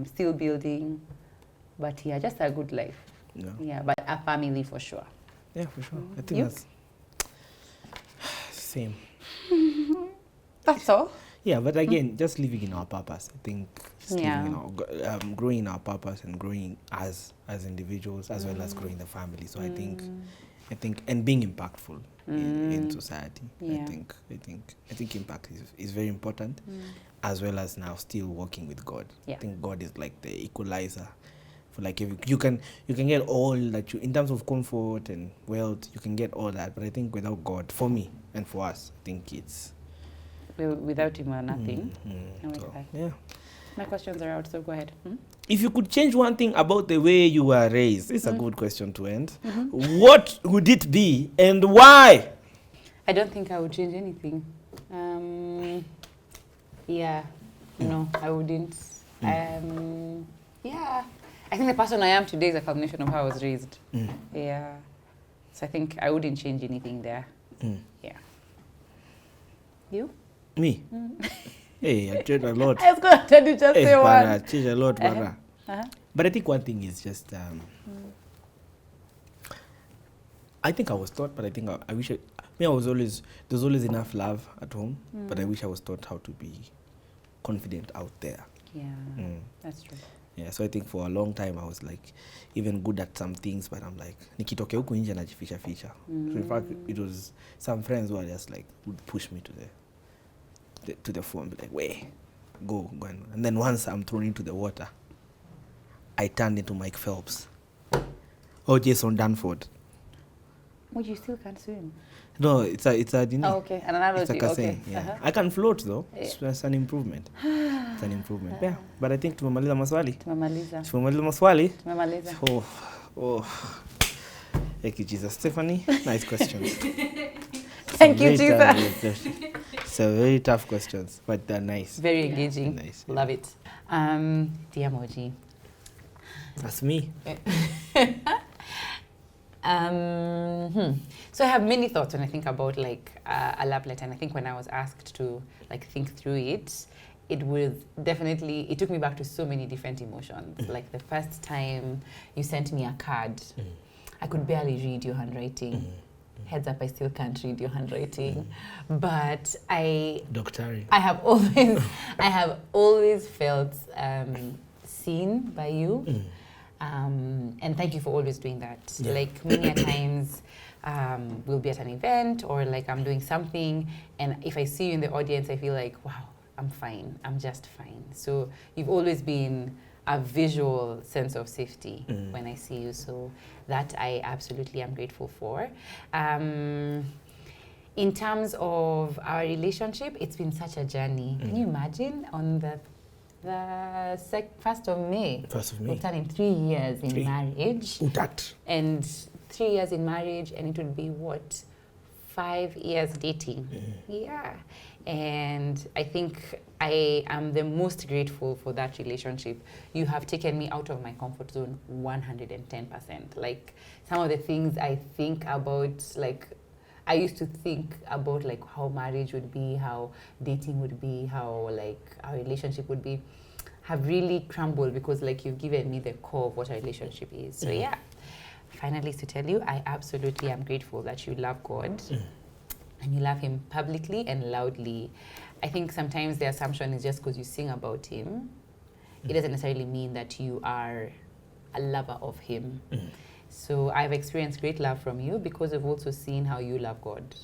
still building. But yeah, just a good life. Yeah. Yeah, but a family for sure. Yeah, for sure. I think that's same. That's all. Yeah, but again, just living in our purpose. I think just living in our, growing in our purpose and growing as individuals as well as growing the family. So I think and being impactful in society. Yeah. I think impact is very important, as well as now still working with God. Yeah. I think God is like the equalizer. For like if you can get all that you in terms of comfort and wealth, you can get all that. But I think without God, for me and for us, I think it's Without him, we're nothing. So, yeah. My questions are out, so go ahead. If you could change one thing about the way you were raised, it's a good question to end. What would it be and why? I don't think I would change anything. Yeah, no, I wouldn't. Yeah, I think the person I am today is a combination of how I was raised. Yeah, so I think I wouldn't change anything there. Yeah. You? Me? Hey, I changed a lot. I was going to tell you just say one. I changed a lot, brother. But I think one thing is just, I think I was taught, but I think I wish there's always enough love at home, but I wish I was taught how to be confident out there. Yeah, that's true. Yeah, so I think for a long time I was like even good at some things, but I'm like nikitoke huku nje najificha ficha. So in fact it was some friends who were just like would push me to the phone, be like, "Way, go and then once I'm thrown into the water, I turned into Mike Phelps or Jason Danford." Well, you still can't swim. No, it's a Oh, okay, an analogy. it's like a saying. Yeah. I can float though. It's an improvement. It's an improvement. Yeah, but I think tumemaliza maswali. Oh. Thank you, Jesus. Stephanie, nice questions. Thank you, Jesus. So very tough questions, but they're nice. Very engaging. Nice. Love it. Dear Moji. That's me. So I have many thoughts when I think about like a love letter, and I think when I was asked to like think through it, it took me back to so many different emotions. Like the first time you sent me a card, I could barely read your handwriting. Heads up, I still can't read your handwriting, but I have always felt seen by you. And thank you for always doing that. Yeah. Like many a times we'll be at an event or like I'm doing something, and if I see you in the audience, I feel like, wow, I'm fine. I'm just fine. So you've always been a visual sense of safety when I see you. So that I absolutely am grateful for. In terms of our relationship, it's been such a journey. Can you imagine on the 1st of May. We're turning 3 years in marriage. And 3 years in marriage, and it would be what? 5 years dating. Yeah. And I think I am the most grateful for that relationship. You have taken me out of my comfort zone 110%. Like some of the things I think about, like I used to think about like how marriage would be, how dating would be, how like our relationship would be, have really crumbled because like you've given me the core of what a relationship is. So yeah, finally to tell you, I absolutely am grateful that you love God and you love him publicly and loudly. I think sometimes the assumption is just because you sing about him, it doesn't necessarily mean that you are a lover of him. So I've experienced great love from you because I've also seen how you love God.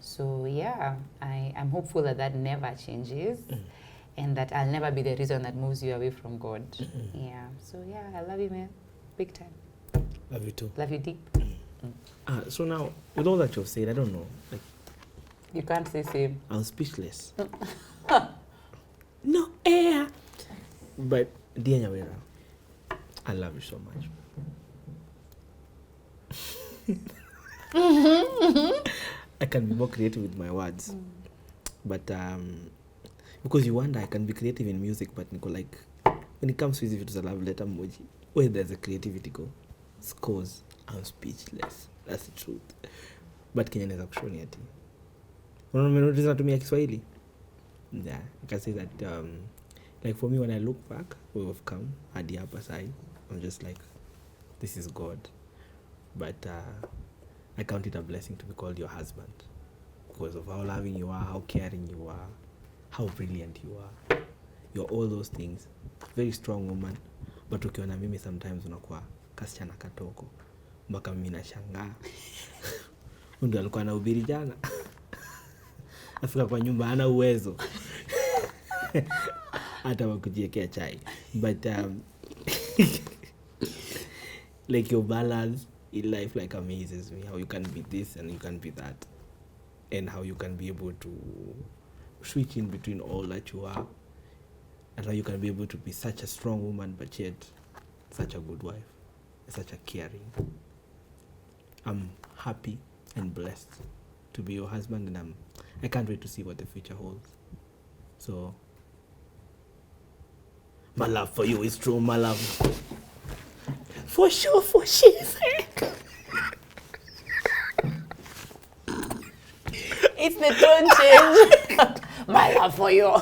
So yeah, I'm hopeful that that never changes and that I'll never be the reason that moves you away from God. Yeah, so yeah, I love you, man. Big time. Love you too. Love you deep. So now, with all that you've said, I don't know. Like, You can't say same. I'm speechless. No air. But dear Nyawira, I love you so much. I can be more creative with my words. But because you wonder, I can be creative in music, but Nico, like, when it comes to if it was a love letter, Moji, where there's a creativity go, scores, I'm speechless. That's the truth. But Kenya naweza kushoni ati. Unaona natumia Kiswahili? Yeah, I can say that like for me, when I look back, we have come at the upper side. I'm just like, this is God. But I count it a blessing to be called your husband because of how loving you are, how caring you are, how brilliant you are. You're all those things. Very strong woman. But ukiona mimi sometimes unakuwa kasichana katoko. Mpaka mimi nashangaa. Ndio alikuwa anahubiri jana. Afika kwa nyumba hana uwezo. Hata wakujiekea chai. But like your balance in life like amazes me. How you can be this and you can be that. And how you can be able to switch in between all that you are. And how you can be able to be such a strong woman but yet such a good wife. Such a caring. I'm happy and blessed to be your husband, and I can't wait to see what the future holds. So my love for you is true, my love. For sure, for sure. It's the tone change. My love for you.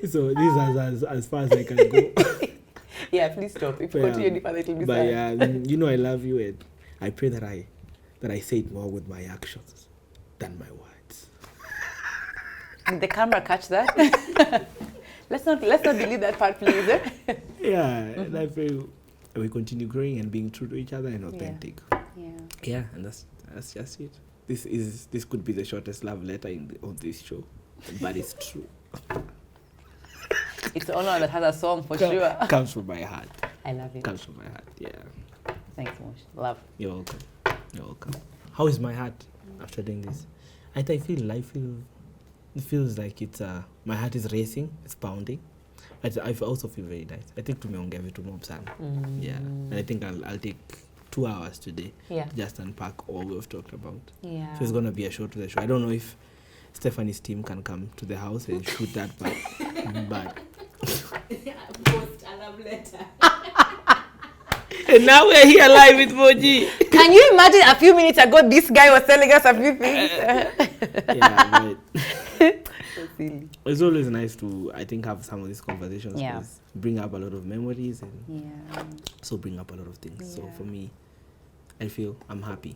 So this is as far as I can go. Yeah, please stop. If you continue any further, it will be sad. But you know I love you, and I pray that I say it more with my actions than my words. Did the camera catch that? let's not delete that part, please. Yeah, and I pray we continue growing and being true to each other and authentic. Yeah, and that's just it. This could be the shortest love letter of this show, but it's true. It's the only one that has a song for sure. Comes from my heart. I love it. Comes from my heart, yeah. Thanks so much. Love. You're welcome. You're welcome. How is my heart after doing this? It feels like it's my heart is racing, it's pounding. But I also feel very nice. I think tumeongea vitu mob sana. Yeah. And I think I'll take 2 hours today to just unpack all we've talked about. Yeah. So it's gonna be a show to the show. I don't know if Stephanie's team can come to the house and shoot that part. But post a love letter. And now we're here live with Moji. Can you imagine a few minutes ago this guy was telling us a few things? Yeah, but So silly. it's always nice to, I think, have some of these conversations. Yeah. Because bring up a lot of memories and Yeah. so bring up a lot of things. So Yeah. for me, I feel I'm happy.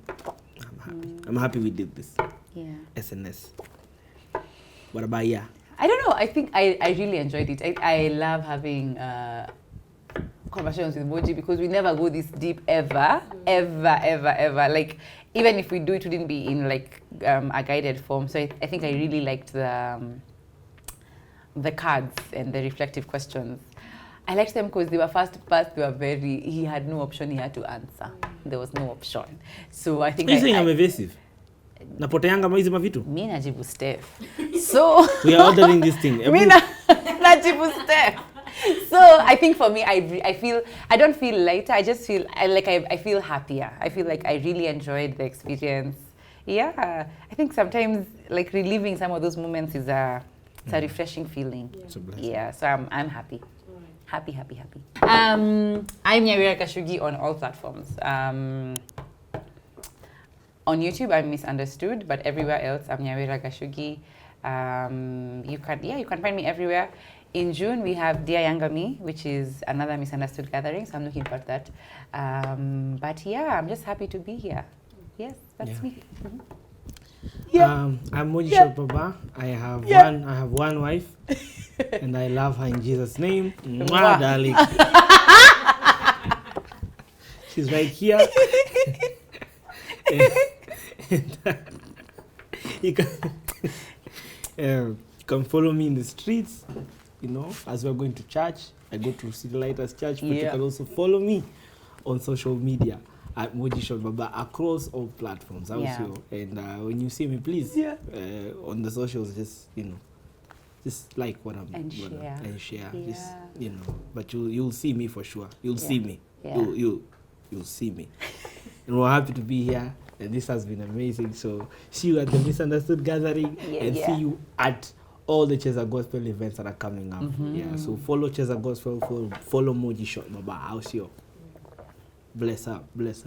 I'm happy we did this. Yeah. SNS. What about you? I don't know. I think I really enjoyed it. I love having conversations with Moji because we never go this deep ever. Like, even if we do, it wouldn't be in like a guided form. So I think I really liked the cards and the reflective questions. I liked them because they were fast, but they were he had no option, he had to answer. There was no option. So I think Are you saying I'm evasive? Napoteanga hizi mavitu? Mi najibu Steph. So we are ordering this thing. Mi najibu Steph. So I think for me, I don't feel lighter. I just feel I feel happier. I feel like I really enjoyed the experience. Yeah, I think sometimes like reliving some of those moments is it's a refreshing feeling. It's a blessing. Yeah, so I'm happy. Happy. I'm Nyawira Gachugi on all platforms. On YouTube, I'm Misunderstood, but everywhere else, I'm Nyawira Gachugi. You can find me everywhere. In June, we have Dear Younger Me, which is another Misunderstood gathering, so I'm looking for that. But yeah, I'm just happy to be here. Yes, that's me. I'm Moji Shortbaba. I have one wife, and I love her in Jesus' name. Mwah, darling. She's right here. You can follow me in the streets, as we're going to church. I go to City Lighters Church, but you can also follow me on social media at Moji Shortbaba across all platforms. Also, and when you see me, please on the socials, just like what I'm and share. Just but you'll see me for sure. You'll see me. You'll see me. And we're happy to be here. And this has been amazing. So see you at the Misunderstood Gathering and see you at all the Cheza Gospel events that are coming up. So follow Cheza Gospel, follow Moji Shortbaba. How's your? Bless up. Bless.